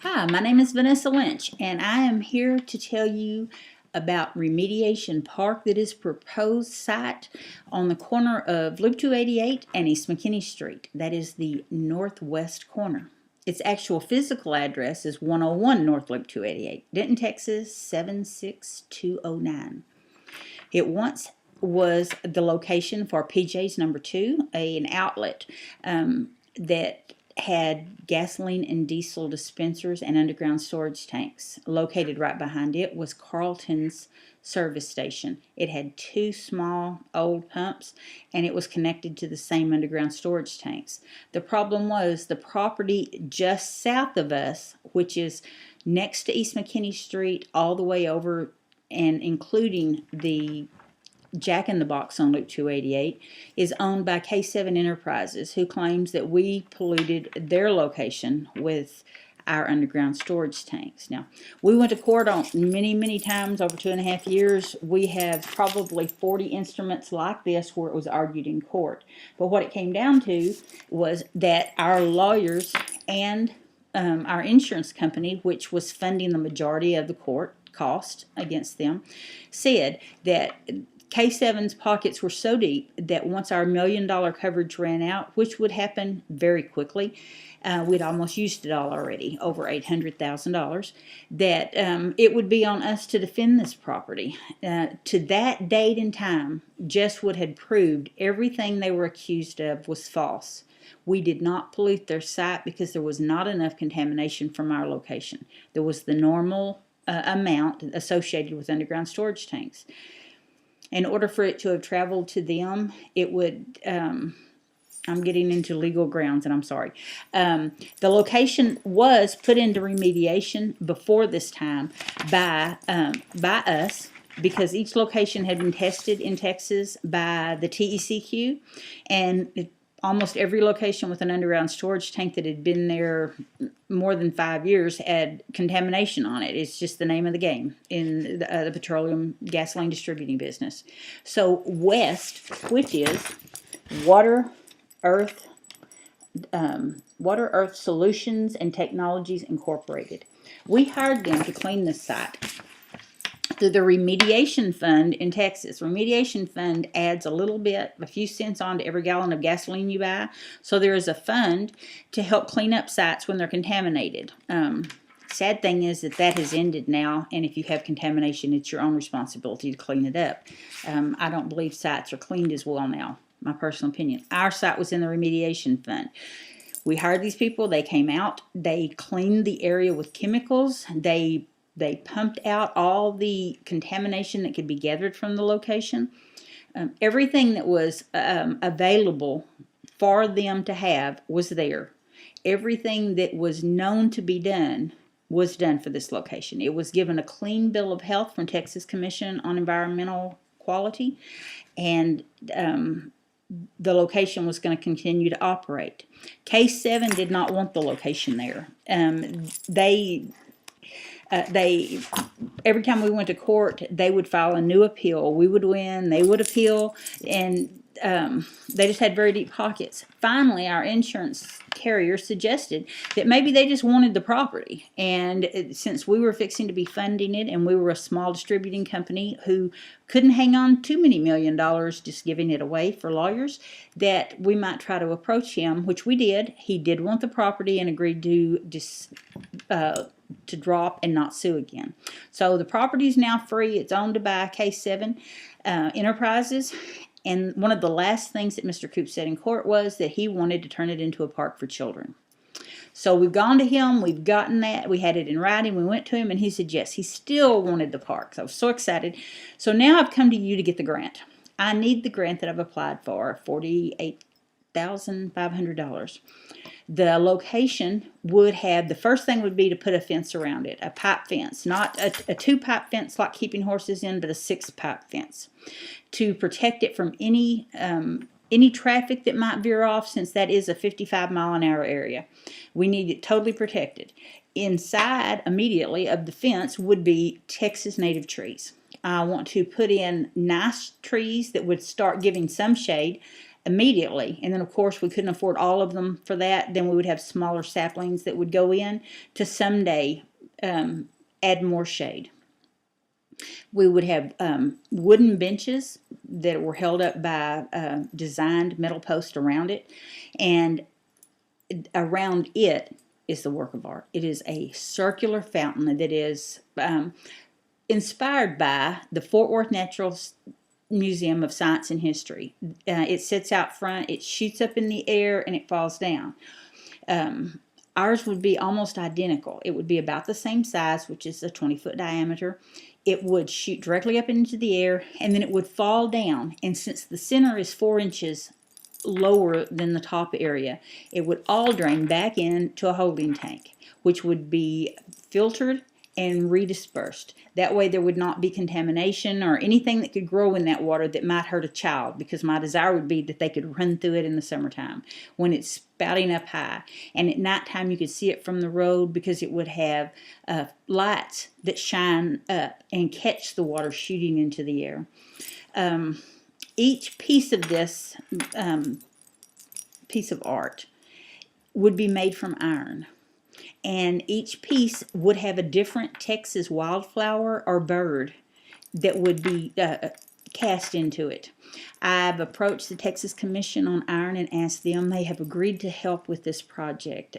Hi, my name is Vanessa Lynch, and I am here to tell you about Remediation Park that is proposed site on the corner of Loop 288 and East McKinney Street. That is the northwest corner. Its actual physical address is 101 North Loop 288, Denton, Texas 76209. It once was the location for PJ's number 2, an outlet that had gasoline and diesel dispensers and underground storage tanks. Located right behind it was Carlton's service station. It had 2 small old pumps, and it was connected to the same underground storage tanks. The problem was the property just south of us, which is next to East McKinney Street all the way over and including the Jack in the Box on Loop 288, is owned by K7 Enterprises, who claims that we polluted their location with our underground storage tanks. Now, we went to court on many times over 2.5 years. We have probably 40 instruments like this where it was argued in court. But what it came down to was that our lawyers and our insurance company, which was funding the majority of the court cost against them, said that K7's pockets were so deep that once our $1 million coverage ran out, which would happen very quickly, we'd almost used it all already, over $800,000, that it would be on us to defend this property. To that date and time, Jesswood had proved everything they were accused of was false. We did not pollute their site because there was not enough contamination from our location. There was the normal amount associated with underground storage tanks. In order for it to have traveled to them, it would, I'm getting into legal grounds and I'm sorry. The location was put into remediation before this time by us, because each location had been tested in Texas by the TECQ, and almost every location with an underground storage tank that had been there more than 5 years had contamination on it. It's just the name of the game in the petroleum gasoline distributing business. So West, which is Water Earth Solutions and Technologies Incorporated, we hired them to clean this site through the Remediation Fund in Texas. Remediation Fund adds a few cents on to every gallon of gasoline you buy. So there is a fund to help clean up sites when they're contaminated. Sad thing is that has ended now, and if you have contamination, it's your own responsibility to clean it up. I don't believe sites are cleaned as well now, my personal opinion. Our site was in the Remediation Fund. We hired these people. They came out. They cleaned the area with chemicals. They pumped out all the contamination that could be gathered from the location. Everything that was available for them to have was there. Everything that was known to be done was done for this location. It was given a clean bill of health from Texas Commission on Environmental Quality, and the location was going to continue to operate. K7 did not want the location there. Every time we went to court, they would file a new appeal. We would win, they would appeal, and they just had very deep pockets. Finally, our insurance carrier suggested that maybe they just wanted the property, and since we were fixing to be funding it, and we were a small distributing company who couldn't hang on too many $1 million just giving it away for lawyers, that we might try to approach him, which we did. He did want the property and agreed to drop and not sue again. So the property is now free. It's owned by K7 Enterprises. And one of the last things that Mr. Coop said in court was that he wanted to turn it into a park for children. So we've gone to him. We've gotten that. We had it in writing. We went to him and he said yes. He still wanted the park. So I was so excited. So now I've come to you to get the grant. I need the grant that I've applied for, $48,500. The location would have, the first thing would be to put a fence around it, a pipe fence, not a 2-pipe fence like keeping horses in, but a 6-pipe fence to protect it from any traffic that might veer off, since that is a 55-mile-an-hour area. We need it totally protected. Inside, immediately, of the fence would be Texas native trees. I want to put in nice trees that would start giving some shade immediately. And then, of course, we couldn't afford all of them for that. Then we would have smaller saplings that would go in to someday add more shade. We would have wooden benches that were held up by designed metal posts around it. And around it is the work of art. It is a circular fountain that is inspired by the Fort Worth Natural Museum of Science and History. It sits out front, it shoots up in the air, and it falls down. Ours would be almost identical. It would be about the same size, which is a 20-foot diameter. It would shoot directly up into the air, and then it would fall down. And since the center is 4 inches lower than the top area, it would all drain back into a holding tank, which would be filtered and redispersed. That way there would not be contamination or anything that could grow in that water that might hurt a child, because my desire would be that they could run through it in the summertime when it's spouting up high. And at nighttime you could see it from the road, because it would have lights that shine up and catch the water shooting into the air. Each piece of this piece of art would be made from iron. And each piece would have a different Texas wildflower or bird that would be cast into it. I've approached the Texas Commission on Iron and asked them. They have agreed to help with this project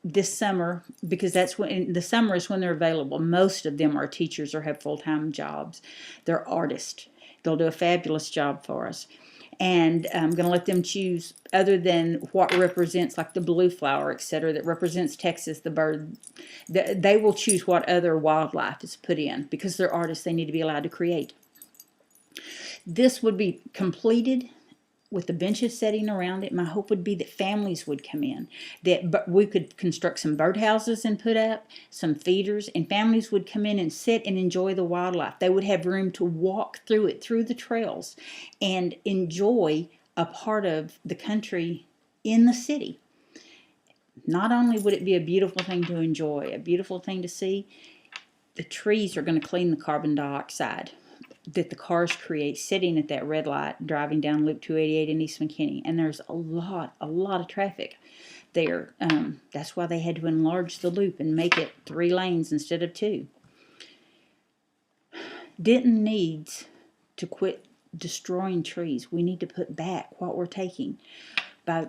this summer, because that's when the summer is when they're available. Most of them are teachers or have full-time jobs. They're artists. They'll do a fabulous job for us. And I'm going to let them choose, other than what represents, like the blue flower, etc., that represents Texas, the bird. They will choose what other wildlife is put in, because they're artists. They need to be allowed to create. This would be completed with the benches setting around it. My hope would be that families would come in, that we could construct some birdhouses and put up some feeders, and families would come in and sit and enjoy the wildlife. They would have room to walk through it, through the trails, and enjoy a part of the country in the city. Not only would it be a beautiful thing to enjoy, a beautiful thing to see, the trees are going to clean the carbon dioxide that the cars create sitting at that red light driving down Loop 288 in East McKinney. And there's a lot of traffic there. That's why they had to enlarge the loop and make it 3 lanes instead of 2. Denton needs to quit destroying trees. We need to put back what we're taking. By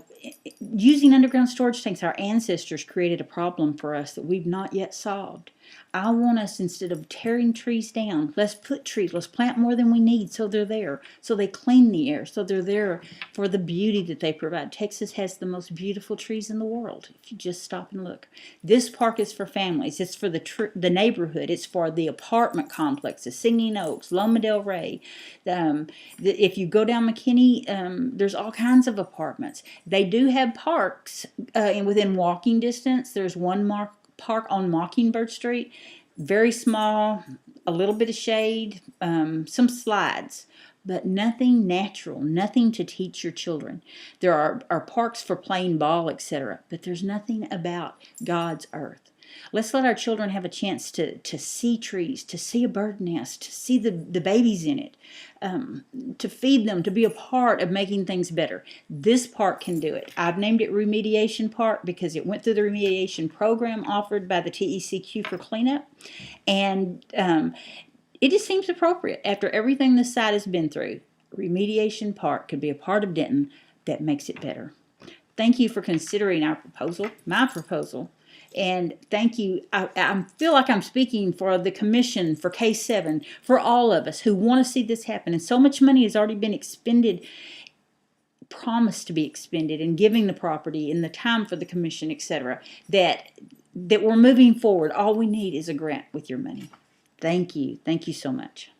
using underground storage tanks, our ancestors created a problem for us that we've not yet solved. I want us, instead of tearing trees down, let's put trees, let's plant more than we need so they're there, so they clean the air, so they're there for the beauty that they provide. Texas has the most beautiful trees in the world, if you just stop and look. This park is for families. It's for the neighborhood. It's for the apartment complexes, Singing Oaks, Loma Del Rey. If you go down McKinney, there's all kinds of apartments. They do have parks and within walking distance. There's one park on Mockingbird Street, very small, a little bit of shade, some slides, but nothing natural, nothing to teach your children. There are parks for playing ball, etc., but there's nothing about God's earth. Let's let our children have a chance to see trees, to see a bird nest, to see the babies in it, to feed them, to be a part of making things better. This park can do it. I've named it Remediation Park because it went through the remediation program offered by the TECQ for cleanup. And it just seems appropriate after everything this site has been through. Remediation Park could be a part of Denton that makes it better. Thank you for considering our proposal, my proposal. And thank you. I feel like I'm speaking for the commission, for K7, for all of us who want to see this happen. And so much money has already been expended, promised to be expended, in giving the property and the time for the commission, etc., that we're moving forward. All we need is a grant with your money. Thank you. Thank you so much.